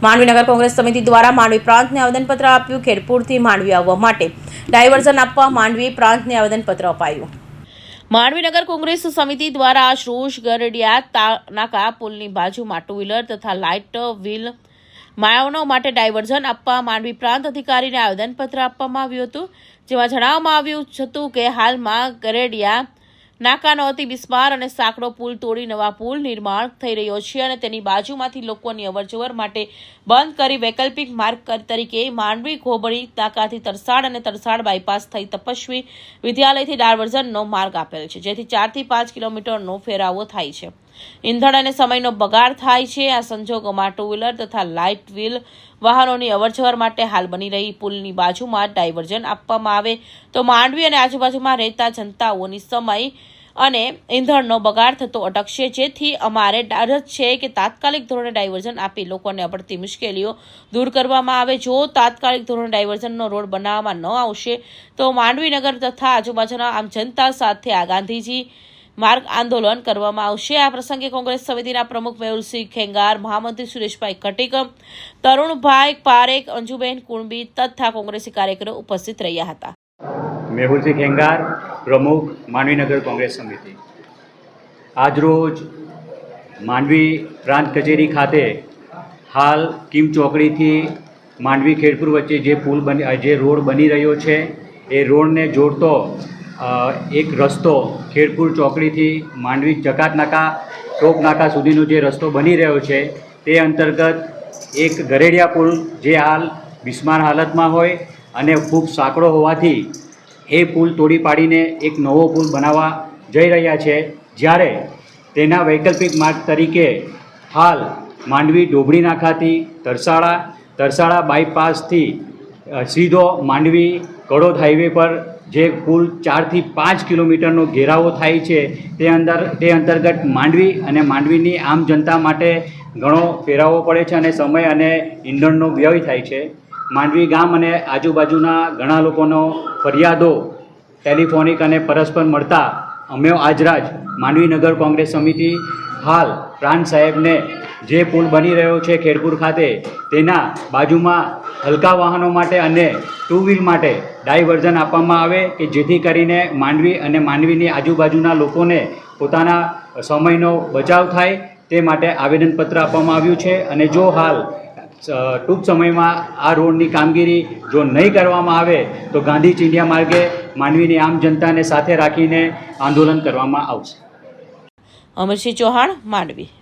માંડવી નગર કોંગ્રેસ સમિતિ દ્વારા માંડવી પ્રાંતને આવેદનપત્ર આપ્યું। ખેડપુરથી માંડવી આવવા માટે ડાયવર્ઝન આપવા માંડવી પ્રાંતને આવેદનપત્ર અપાયું। માંડવી નગર કોંગ્રેસ સમિતિ દ્વારા આજ રોજ ગરડિયા નાકા પુલની બાજુમાં ટુ વ્હીલર તથા લાઇટ વ્હીલ વાહનો માટે ડાયવર્ઝન આપવા માંડવી પ્રાંત અધિકારીને આવેદનપત્ર આપવામાં આવ્યું હતું, જેમાં જણાવવામાં આવ્યું હતું કે હાલમાં ગરડિયા નાકાનો અતિ બિસ્માર અને સાંકડો પુલ તોડી નવા પુલ નિર્માણ થઈ રહ્યો છે અને તેની બાજુમાંથી લોકોની અવરજવર માટે બંધ કરી વૈકલ્પિક માર્ગ તરીકે માંડવી ઘોબડી નાકાથી તરસાડ અને તરસાડ બાયપાસ થઈ તપસ્વી વિદ્યાલયથી ડાયવર્ઝનનો માર્ગ આપેલ છે, જેથી 4 થી 5 કિલોમીટરનો ફેરાવો થાય છે। ઈંધણ અને સમયનો બગાડ થાય છે। આ સંજોગોમાં ટુ વ્હીલર તથા લાઇટ વ્હીલ વાહનોની અવરજવર માટે હાલ બની રહી પુલની બાજુમાં ડાયવર્ઝન આપવામાં આવે તો માંડવી અને આજુબાજુમાં રહેતા જનતાઓની સમય અને ઈંધણનો બગાડ થતો અટકશે, જેથી અમારે અરજ છે કે તાત્કાલિક ધોરણે ડાયવર્ઝન આપી લોકોને પડતી મુશ્કેલીઓ દૂર કરવામાં આવે। જો તાત્કાલિક ધોરણે ડાયવર્ઝનનો રોડ બનાવવામાં ન આવશે તો માંડવી નગર તથા આજુબાજુના આમ જનતા સાથે આ ગાંધીજી માર્ગ આંદોલન કરવામાં આવશે। આ પ્રસંગે કોંગ્રેસ સમિતિના પ્રમુખ મેહુલસિંહ ખેંગાર, મહામંત્રી સુરેશભાઈ કટીક, તરુણભાઈ પારેખ, અંજુબેન કુણબી તથા કોંગ્રેસી કાર્યકરો ઉપસ્થિત રહ્યા હતા। મેહુલસિંહ ખેંગાર, પ્રમુખ માંડવી નગર કોંગ્રેસ સમિતિ। આજરોજ માંડવી પ્રાંત કચેરી ખાતે હાલ કિમ ચોકડીથી માંડવી ખેડપુર વચ્ચે જે રોડ બની રહ્યો છે એ રોડને જોડતો એક રસ્તો ખેડપુર ચોકડીથી માંડવી જકાત નાકા ટોપ નાકા સુધીનો જે રસ્તો બની રહ્યો છે તે અંતર્ગત એક ગરેડિયા પુલ જે હાલ બિસ્માર હાલતમાં હોય અને ખૂબ સાંકડો હોવાથી એ પુલ તોડી પાડીને એક નવો પુલ બનાવવા જઈ રહ્યા છે, જ્યારે તેના વૈકલ્પિક માર્ગ તરીકે હાલ માંડવી ડોબડી નાકાથી તરસાડા બાયપાસથી સીધો માંડવી કડોદ હાઈવે પર જે કુલ 4 થી 5 કિલોમીટરનો ઘેરાવો થાય છે તે અંતર્ગત માંડવી અને માંડવીની આમ જનતા માટે ઘણો ફેરાવો પડે છે અને સમય અને ઈંધણનો વ્યય થાય છે। માંડવી ગામ અને આજુબાજુના ઘણા લોકોનો ફરિયાદો ટેલિફોનિક અને પરસ્પર મળતા અમે આજરાજ માંડવી નગર કોંગ્રેસ સમિતિ હાલ પ્રાંત સાહેબને જે પુલ બની રહ્યો છે ખેડપુર ખાતે તેના બાજુમાં હલકા વાહનો માટે અને ટુ વ્હીલ માટે ડાયવર્ઝન આપવામાં આવે કે જેથી કરીને માંડવી અને માંડવીની આજુબાજુના લોકોને પોતાના સમયનો બચાવ થાય તે માટે આવેદનપત્ર આપવામાં આવ્યું છે। અને જો હાલ ટૂંક સમયમાં આ રોડની કામગીરી જો નહીં કરવામાં આવે તો ગાંધી ચિંધ્યા માર્ગે માંડવીની આમ જનતાને સાથે રાખીને આંદોલન કરવામાં આવશે। અમરસિંહ ચૌહાણ, માંડવી।